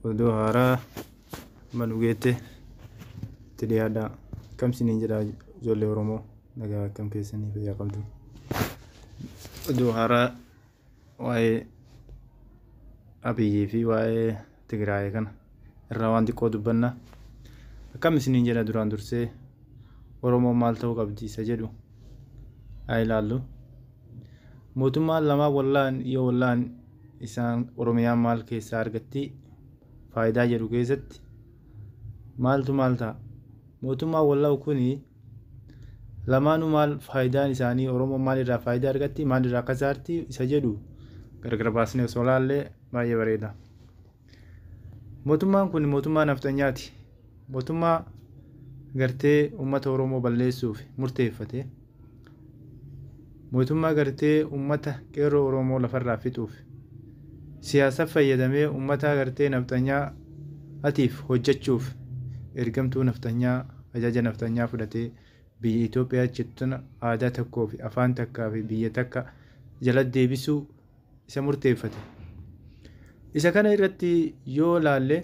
Oduu haaraa manugeette tiliyaadhaa kam siniin jedhaa ijoollee Oromoo nagaa akkam keessanii fayyaa qabdu. Oduu haaraa waa'ee Abiyyii fi waa'ee Tigraayii kana irraa waan xiqqoo dubbanna. Akkam isiniin jedha duraan dursee Oromoon maal ta'uu qabdi isa jedhu haa ilaallu. Mootummaan lamaa wallaan isaan Oromiyaan maal keessaa argatti faayidaa jedhu keessatti maaltu maal ta'a? Mootummaan wallaan kuni lamaanuu maal faayidaan isaanii Oromoon maal irraa faayidaa argatti maal irraa kasaarti isa jedhu gargar baasnee osoo ilaallee baay'ee bareeda. Mootummaan kun mootummaa nafxanyaati. Mootummaa gartee uummata Oromoo balleessuuf murteeffate. Mootummaa gartee uummata qeerroo Oromoo lafarraa fixuuf siyaasa fayyadamee uummata gartee nafxanyaa atiif hojjechuuf ergamtuu nafxanyaa ajaja nafxanyaa fudhatee biyya Itoophiyaa jechuun aadaa tokkoo fi afaan takkaa fi biyya takka jala deebisuu isa murteeffate. Isa kana irratti yoo laalle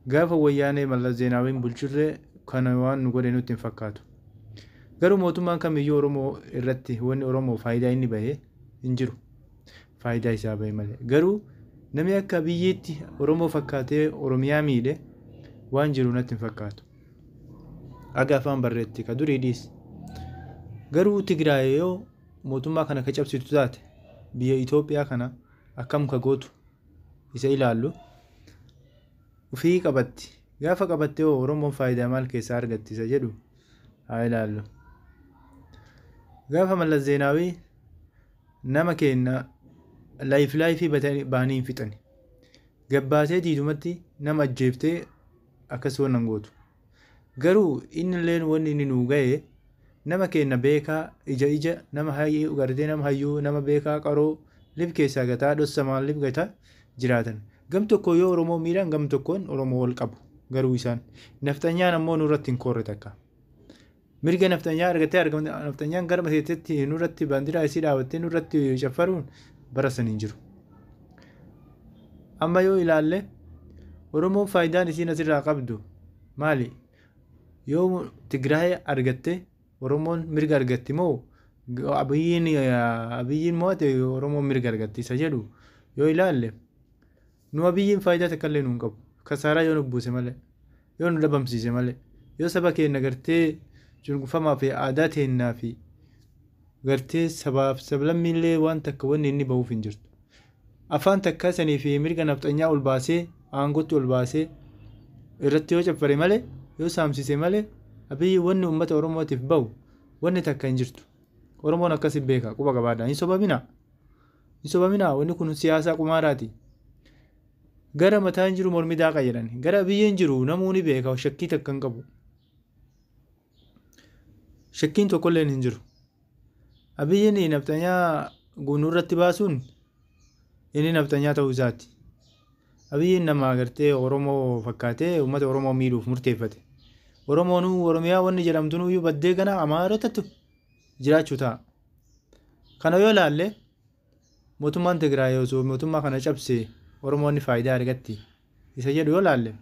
gaafa wayyaanee Mallas Zeenaawiin bulchurree kana waan nu godhe nutti hin fakkaatu. Garuu mootummaan kamiyyuu Oromoo irratti wanni Oromoo faayidaa inni bahee hin jiru. Faayidaa isaa bahee malee. Garuu namni akka biyyiitti Oromoo fakkaatee Oromiyaa miidhe waan jiru natti hin fakkaatu. Aga afaan barreetti ka durii dhiis. Garuu Tigraay yoo mootummaa kana ka cabsitu taate biyya Itoophiyaa kana akkam ka gootu isa ilaallu ufii qabatti. Gaafa qabattee Oromoon faayidaa maal keessaa argatti isa jedhu haa ilaallu. Gaafa Mallas Zeenaawii nama kenna laayifii baanii hin fixani. Gabbaasee diidumatti nama ajjeeftee akkas waan gootu. Garuu inni illee wanni inni nuu ga'e nama kenna beekaa ija nama hayyuu gartee nama hayyuu nama beekaa qaroo lif keessaa gataa dhossamaan lif gataa jiraatan. Gam tokko yoo Oromoo miidhan gam tokkoon Oromoo wal qabu. Garuu isaan nafxanyaan ammoo nurratti hin korre takka. Mirga nafxanyaa argatee nafxanyaan gara baseetti nurratti baandiraa isii dhaabattee nurratti caffaruun bara saniin jiru. Amma yoo ilaalle Oromoon faayidaan isiin asirraa qabdu maali? Yoo Tigraay argatte Oromoon mirga argatti moo Abiyyiin mo'ate Oromoon mirga argatti isa jedhu yoo ilaalle nu Abiyyiin faayidaa takka illee nuun qabu. Kasaaraa yoo nu buuse malee yoo nu dhabamsiise malee yoo saba keenya gartee cunqurfamaa fi aadaa teennaa fi gartee sabaaf sablammiillee waan takka wanni inni bahuuf hin jirtu. Afaan takka sanii fi mirga nafxanyaa ol baasee aangotti ol baasee irratti yoo caffare malee yoo saamsise malee Abiyyi wanni uummata Oromootiif bahu wanni takka hin jirtu. Oromoon akkasii beeka quba qabaadha. Hin sobaminaa wanni kun siyaasaa qumaaraati. Gara mataa hin jiru mormi daaqa jedhan. Gara biyya hin jiru namuu ni beeka shakkii takka hin qabu. Shakkiin tokkollee hin jiru. Abiyyiin nafxanyaa guunuu irratti baasuun inni nafxanyaa ta'uu isaati. Abiyyiin nama gartee Oromoo fakkaatee uummata Oromoo miidhuuf murteeffate. Oromoonuu Oromiyaa wanni jedhamtunuyyuu baddee gana Amaarotatti jiraachuu ta'a. Kana yoo ilaalle mootummaan Tigraay osoo mootummaa kana cabsee Oromoonni faayidaa argatti isa jedhu yoo ilaalle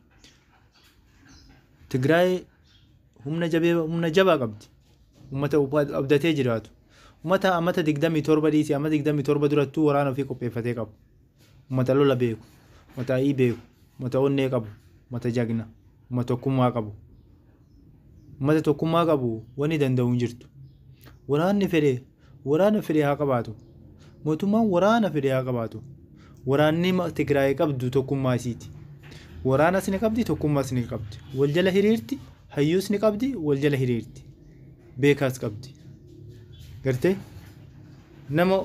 Tigraay humna jabaa qabdi. Uummata abdatee jiraatu. Uummata ammata 27 dhiisee ammata 27 durattuu waraana ofii qopheeffatee qabu. Uummata lola beeku, uummata ayii beeku, uummata onnee qabu, uummata jagna, uummata tokkummaa qabu. Uummata tokkummaa qabu wanni danda'u hin jirtu. Waraana fedhe haa qabaatu. Mootummaan waraana fedhe haa qabaatu. Waraanni Tigraay qabdu tokkummaa isiiti. Waraanas ni qabdi, tokkummaas ni qabdi. Wal jala hiriirti, hayyuus ni qabdi, wal jala hiriirti. Beekaas qabdi. Gartee nama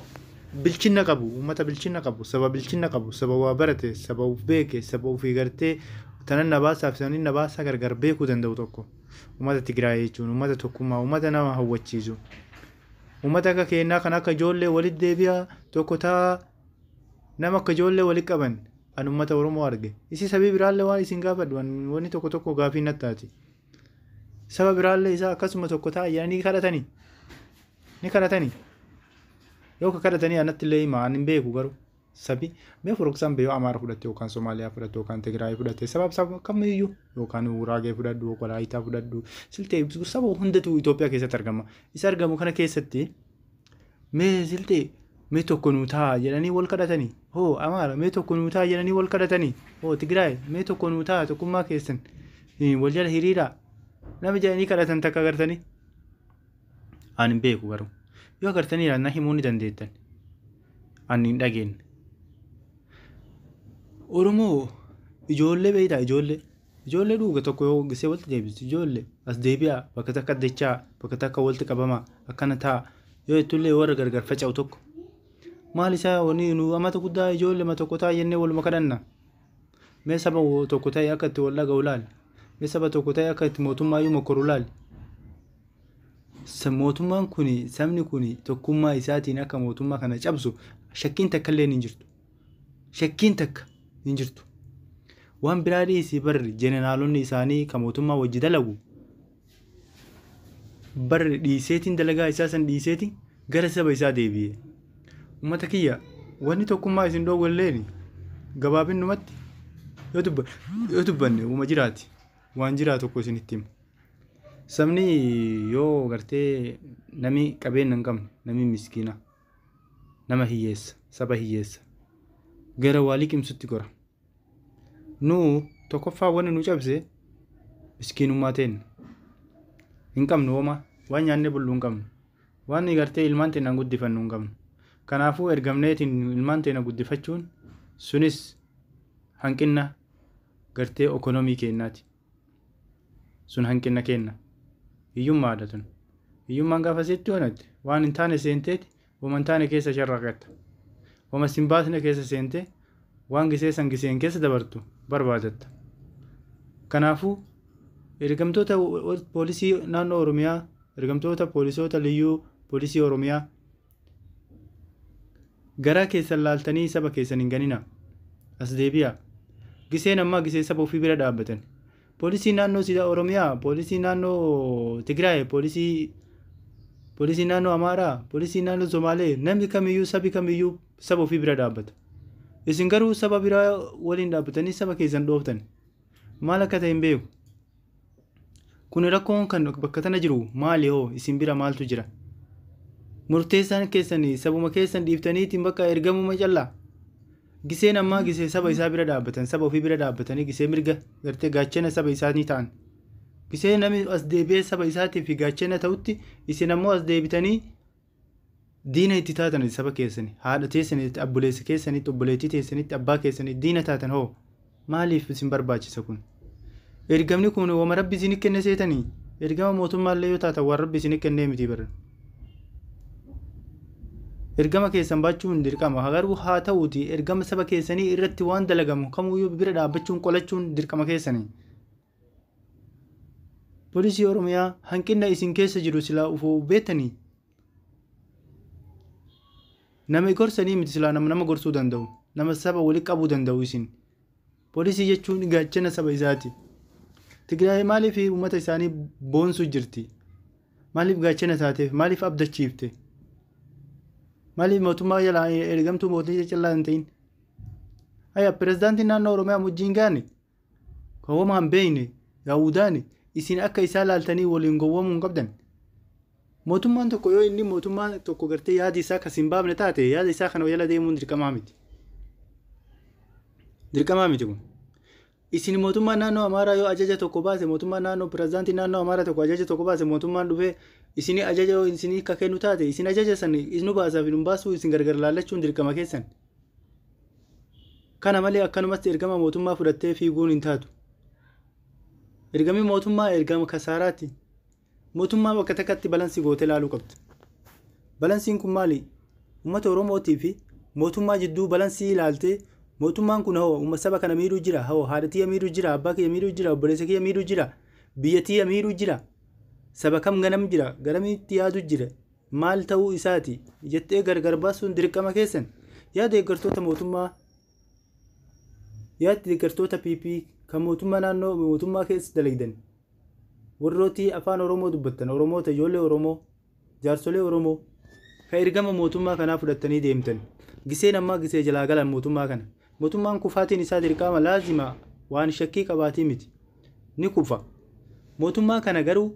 bilchina qabu, uummata bilchina qabu, saba bilchina qabu, saba waa barate, saba uf beeke, saba ufii gartee tanan na baasaa fi sanin na baasaa gargar beekuu danda'u tokko. Uummata Tigraay jechuun uummata tokkummaa, uummata nama hawwachiisu. Uummata akka keenyaa kan akka ijoollee walitti deebi'aa tokko ta'a nama akka ijoollee walitti qaban an uummata Oromoo arge. Isi sabii biraallee waan isin gaafadhu wanni tokko gaafii nattaati. Saba biraallee isaa akkasuma tokko ta'a jedhanii kadhatanii. Yoo ka kadhatanii anatti illee himaa an hin beeku garuu sabi mee for example yoo Amaara fudhatte yookaan Somaaliyaa fudhatte yookaan Tigraay fudhatte saba kamiyyuu yookaan Guraagee fudhadhu Walaayitaa fudhadhu siltee saba hundatu Itoophiyaa keessatti argama. Isa argamu kana keessatti mee siltee mee tokko nuu ta'a jedhanii wal kadhatanii hoo Amaara mee tokko nuu ta'a jedhanii wal kadhatanii hoo Tigraay mee tokko nuu ta'a tokkummaa keessan wal jala hiriiraa nama jedhanii kadhatan takka agartanii ani hin beeku garuu yoo agartanii na himuu ni dandeettan ani hin dhageenye. Oromoo ijoollee beeytaa ijoollee dhuga tokko yoo gisee walitti deebistu ijoollee as deebi'aa bakka takka addachaa bakka takka walitti qabamaa akkana ta'a yoo ittullee warra gargar faca'u tokko maal isaa wani nu amata guddaa ijoollee ma tokko ta'a jennee waluma kadhanna mee saba tokko ta'e akka itti wal dhaga'u laal mee saba tokko ta'e akka itti mootummaa iyyuu mokkoru laal mootummaan kuni sabni kuni tokkummaa isaatiin akka mootummaa kana cabsu shakkiin takka illee hin jirtu shakkiin takka hin jirtu waan biraa dhiisii barri jeneraalonni isaanii ka mootummaa wajji dalagu barri dhiiseetiin dalagaa isaa san dhiiseetiin gara saba isaa deebi'e ummata kiyya wanni tokkummaa isin dhoowwalleen gabaabinnumatti yoo dubbanne uma jiraati waan jiraa tokko isinitti hima sabni yoo gartee nami qabeenya hin qabne nami miskiina nama hiyyeessa saba hiyyeessa gara waa liqimsutti gora nu tokkoffaa wanni nu cabse miskiinummaa ta'en hin qabnu homaa waan nyaannee bullu hin qabnu waan gartee ilmaan teenya guddifannu hin qabnu kanaafuu ergamneetiin ilmaan teenya guddifachuun sunis hanqina gartee ekonomii keenyaati sun hanqina kenna hiyyummaa adatun hiyyummaan gaafa sitti hoonatti waan hin taane seenteeti waan hin taane keessa sharraqatta waan sin baasne keessa seente waan gisee san giseen keessa dabartu barbaadatta kanaafuu ergamtoota poolisii naannoo Oromiyaa ergamtoota poolisoota liyyuu poolisii Oromiyaa garaa keessan laaltanii saba keessan hin ganina as deebi'a giseen ammaa gisee saba ofii bira dhaabbatan poolisii naannoo Oromiyaa poolisii naannoo Tigraay poolisii naannoo Amaaraa poolisii naannoo Somaalee namni kamiyyuu sabi kamiyyuu saba ofii bira dhaabbata isin garuu saba biraa waliin dhaabbatanii saba keessan dhooftan maal akka ta'e hin beeku kun rakkoon kan bakka tana jiru maali hoo isin bira maaltu jira murteessaan keessanii sabuma keessan dhiiftaniitiin bakka ergamuma callaa giseen ammaa gisee saba isaa bira dhaabbatan saba ofii bira dhaabbatanii gisee mirga gartee gaachana saba isaanii ta'an gisee namni as deebi'ee saba isaatiif gaachana ta'utti isin ammoo as deebitanii diina itti taatan saba keessanii haadha teessanitti abboleessa keessanitti obboleettii teessanitti abbaa keessanitti diina taatan hoo maaliif isin barbaachisa kun ergamni kun wama rabbi isin kenne seetanii ergama mootummaallee yoo taatan waan rabbi isin kennee miti bara ergama keessan baachuun dirqama garuu haa ta'uuti ergama saba keessanii irratti waan dalagamu kamuyyuu bira dhaabbachuun qolachuun dirqama keessanii poolisii Oromiyaa hanqina isin keessa jiru silaa ufoo beetanii nama gorsanii miti silaa nama gorsuu danda'u nama saba wali qabuu danda'u isin poolisii jechuun gaachana saba isaati Tigraay maaliif uummata isaanii boonsuu jirti maaliif gaachana taateef maaliif abdachiifte maaliif mootummaa jala ergamtuu mootii callaa hin ta'in haya pirezidaantiin naannoo Oromiyaa mujjiin gaane kawwamaan beeyne yaa'uudaan isin akka isaa laaltanii waliin gowwamuu hin qabdan mootummaan tokko yoo inni mootummaa tokko gartee yaadi isaa kasin baafne taate yaadi isaa kana jala deemuun dirqamaa miti kun isin mootummaa naannoo Amaaraa yoo ajaja tokko baase mootummaa naannoo pirezidaantiin naannoo Amaaraa tokko ajaja tokko baase mootummaan dhufee isin ajaja isin akka kennu taate isin ajaja san isnu baasaaf hin baasuu isin gargar laallachuun dirqama keessan kana malee akkanumatti ergama mootummaa fudhattee fiiguun hin taatu ergami mootummaa ergama kasaaraati mootummaa bakka takkatti balansii gootee laaluu qabdi balansiin kun maali uummata Oromootii fi mootummaa jidduu balansii ilaaltee mootummaan kun hoo umma saba kana miidhuu jira hoo haadhatii miidhuu jira abbaa kiyya miidhuu jira obboleessa kiyya miidhuu jira biyyattii miidhuu jira saba kam ganam jira garamitti yaadu jira maal ta'uu isaati jettee gargar baasuun dirqama keessan yaada deeggartoota mootummaa yaada deeggartoota PP kan mootummaa naannoo mootummaa keessa dalagdan warrooti afaan Oromoo dubbattan Oromoota ijoollee Oromoo jaarsolee Oromoo ka ergama mootummaa kanaa fudhattanii deemtan giseen ammaa gisee jalaa galan mootummaa kana mootummaan kufaatiin isaa dirqama laazima waan shakkii qabaatii miti ni kufa mootummaa kana garuu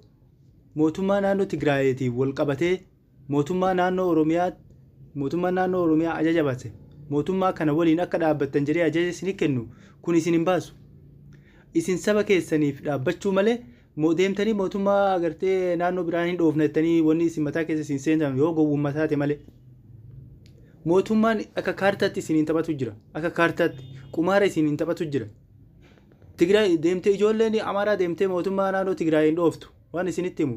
mootummaa naannoo Tigraayiitiif wal qabatee mootummaa naannoo Oromiyaa ajaja baase mootummaa kana waliin akka dhaabbattan jedhee ajaja isin kennu kun isin hin baasu isin saba keessaniif dhaabbachuu malee deemtanii mootummaa agartee naannoo biraan hin dhoofnettanii wanni isin mataa keessa isin seentan yoo gowwummaa taate malee mootummaan akka kaartaatti isin hin taphatu jira akka kaartaatti qumaara isin hin taphatu jira Tigraay deemtee ijoolleen Amaaraa deemtee mootummaa naannoo Tigraay hin dhooftu waan isinitti himu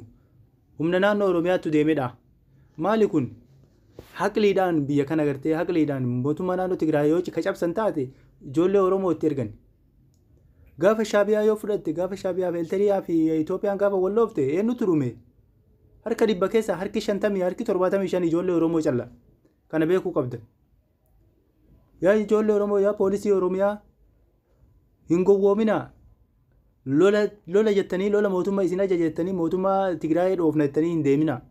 humna naannoo Oromiyaatti deemedha maali kun haqliidhaan biyya kana agartee haqliidhaan mootummaa naannoo Tigraay yoo cabsan taate ijoollee Oromootti ergan gaafa Shaabiyaa yoo fudhatte gaafa Shaabiyaa fi Elteriyaa fi Itoophiyaan gaafa wal dhoofte eenyutu dhume harka 100 keessa harki 50 harki 75 ijoollee Oromoo calla kana beekuu qabda yaa ijoollee Oromoo yaa poolisii Oromiyaa hin gowwoomina lola jettanii lola mootummaa isin ajajettanii mootummaa Tigraay dhoofnettanii hin deemina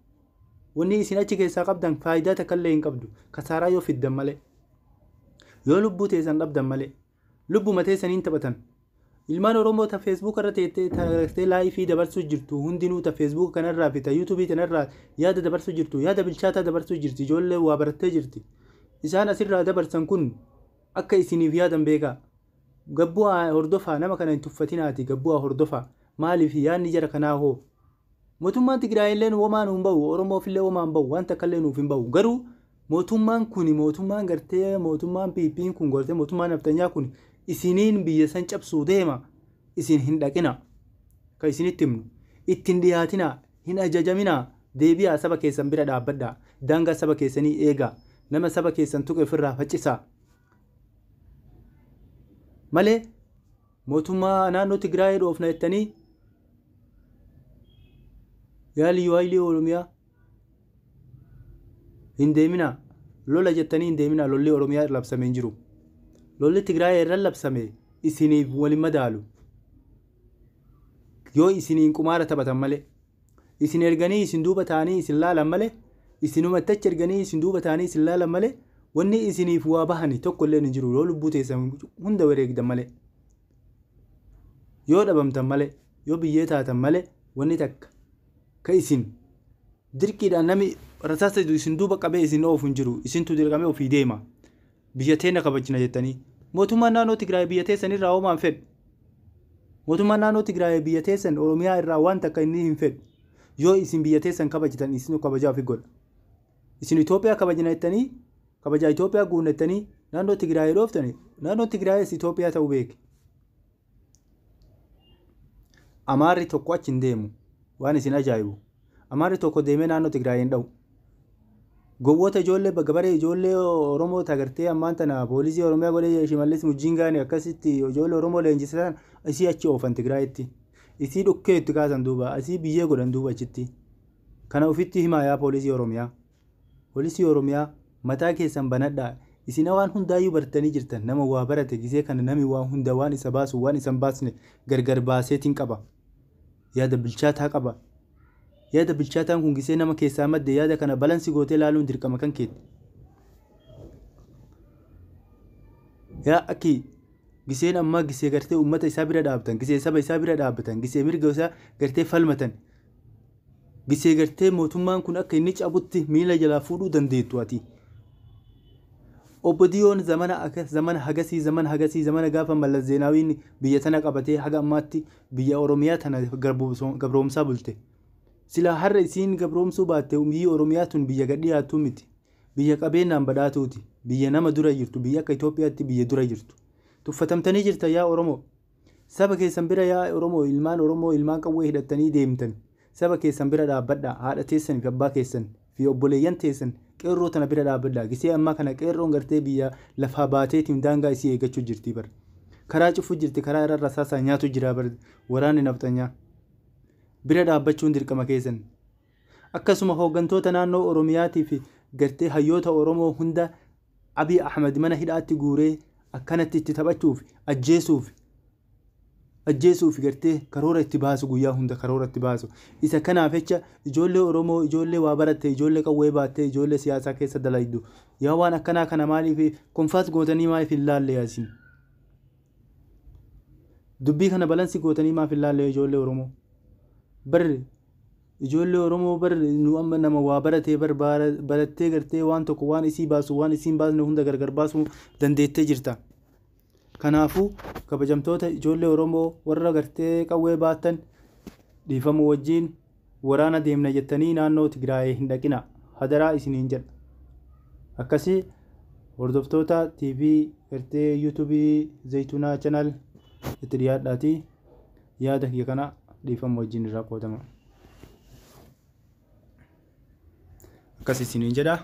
wanni isin achi keessaa qabdan faayidaa takkallee hin qabdu kasaaraa yoo fiddan malee yoo lubbuu teessan dhabdan malee lubbuma teessaniin taphatan ilmaan Oromoo ta Facebook irra teessee laayifii dabarsuu jirtu hundinuu ta Facebook kanarraa fi ta YouTube kanarraa yaada dabarsuu jirtu yaada bilchaataa dabarsuu jirti ijoollee waa barattee jirti isaan asirraa dabarsan kun akka isiniif yaadan beekaa gabbu'aa hordofaa nama kana hin tuffatinaati gabbu'aa hordofaa maaliif yaadni jara kanaa hoo mootummaan Tigraay illee womaan hin bahu Oromoof illee womaan bahu waan takka illee nuuf hin bahu garuu mootummaan kun mootummaan gartee mootummaan PP'n kun gartee mootummaan naftanyaa kun isiniin biyya san cabsuu deema isin hin dhaqina ka isinitti himnu ittiin dhiyaatina hin ajajamina deebi'aa saba keessan bira dhaabbadhaa daangaa saba keessanii eegaa nama saba keessan tuqe ofirraa faccisaa malee mootummaa naannoo Tigraay dhoofna jettanii yaali waayilii Oromiyaa hin deemina lola jettanii hin deemina lolli Oromiyaa labsamee hin jiru lolli Tigraay irra labsame isiniif waliin madaalu yoo isiniin qumaara taphatan malee isin erganii isin duuba taanii isin laalan malee isinuma tachi erganii isin duuba taanii isin laalan malee wanni isiniif waa bahani tokko illee hin jiru yoo lubbuu teessan hunda wareegdan malee yoo dhabamtan malee yoo biyyee taatan malee wanni takka ka isin dirqiidhaan nami rasaasa isin duuba qabee isin oofu hin jiru isintu dirqamee ofii deema biyya teenya kabajna jettanii mootummaan naannoo Tigraay biyya teessan irraa hoomaan fedhu mootummaan naannoo Tigraay biyya teessan Oromiyaa irraa waan takka inni hin fedhu yoo isin biyya teessan kabajitan isin kabajaa fi godha isin Itoophiyaa kabajna jettanii kabajaa Itoophiyaa guunnettanii naannoo Tigraay dhooftanii naannoo Tigraayis Itoophiyaa ta'uu beeki Amaarri tokko achi hin deemu waan isin ajaa'ibu Amaarri tokko deemee naannoo Tigraay hin dha'u gowwoota ijoollee gabaree ijoollee Oromoo tagartee ammaan tana poolisii Oromiyaa godhee Shimallis Mujjiingaani akkasitti ijoollee Oromoo leenjisan isii achi oofan Tigraayitti isii dhukkee itti kaasan duuba isii biyyee godhan duuba achitti kana ofitti himaa yaa poolisii Oromiyaa mataa keessan banadhaa isin waan hundaayyuu bartanii jirtan nama waa barate gisee kana nami waan hunda waan isa baasu waan isan baasne gargar baaseetiin qaba yaada bilchaataa qaba yaada bilchaataan kun gisee nama keessaa madde yaada kana balansi gootee laaluun dirqama kan keetti yaa akki giseen ammaa gisee gartee uummata isaa bira dhaabatan gisee saba isaa bira dhaabatan gisee mirga isaa gartee falmatan gisee gartee mootummaan kun akka inni cabutti miila jalaa fuudhuu dandeettu ati obbodiyoon zamana hagasii zamana gaafa Mallas Zeenaawiin biyya tana qabatee haga ammaatti biyya Oromiyaa tana gabroomsaa bulte sila har'a isiin gabroomsuu baatte biyyi Oromiyaa tun biyya gadhiyaatu miti biyya qabeenyaan badhaatuuti biyya nama dura jirtu biyya akka Itoophiyaatti biyya dura jirtu tuffatamtanii jirta yaa Oromoo saba keessan bira yaa Oromoo ilmaan qawwee hidhattanii deemtan saba keessan bira dhaabbadhaa haadha teessan fi abbaa keessan fi obboleeyyan teessan qeerroo tana bira dhaabbadhaa gisee ammaa kana qeerroon gartee biyya lafaa baateetiin daangaa isii eeggachuu jirti bar karaa cufuu jirti karaa irra rasaasaa nyaatu jira bar waraanni naftanyaa bira dhaabbachuun dirqama keessan akkasuma hooggantoota naannoo Oromiyaatii fi gartee hayyoota Oromoo hunda Abiy Ahmed mana hidhaatti guuree akkanatti itti taphachuuf ajjeesuuf ajjeesuuf gartee karoora itti baasu guyyaa hunda karoora itti baasu isa kanaaf jecha ijoollee Oromoo ijoollee waa baratte ijoollee qawwee baattee ijoollee siyaasaa keessa dalaydu yaa waan akkanaa kana maaliif konfaas gootanii maaliif hin laalle yaasin dubbii kana balansi gootanii maaliif hin laalle ijoollee Oromoo barre ijoollee Oromoo barre nu amma nama waa baratee barattee gartee waan tokko waan isii baasu waan isiin baasne hunda gargar baasuu dandeettee jirta. Kanaafuu kabajamtoota ijoollee Oromoo warra gartee qawwee baattan dhiifama wajjin waraana deemna jettanii naannoo Tigraay hin dhaqina hadaraa isiniin jedha. Akkasii hordoftoota TV gartee YouTube Zayitoonaa channel itti dhiyaadhaatii yaada kiyya kana dhiifama wajjin irraa qoodama. Akkasii isiniin jedha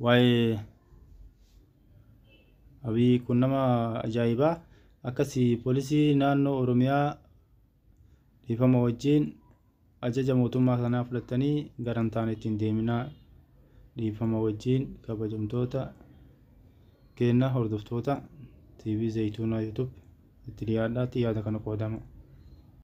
waa'ee Abii kun nama ajaa'ibaa akkasii poolisii naannoo Oromiyaa dhiifama wajjin ajaja mootummaa kanaa fudhatanii garantaan ittiin deeminaa dhiifama wajjin kabajamtoota keenya hordoftoota TV Zayitoonaa YouTube itti dhiyaadhaatti yaada kana qoodama.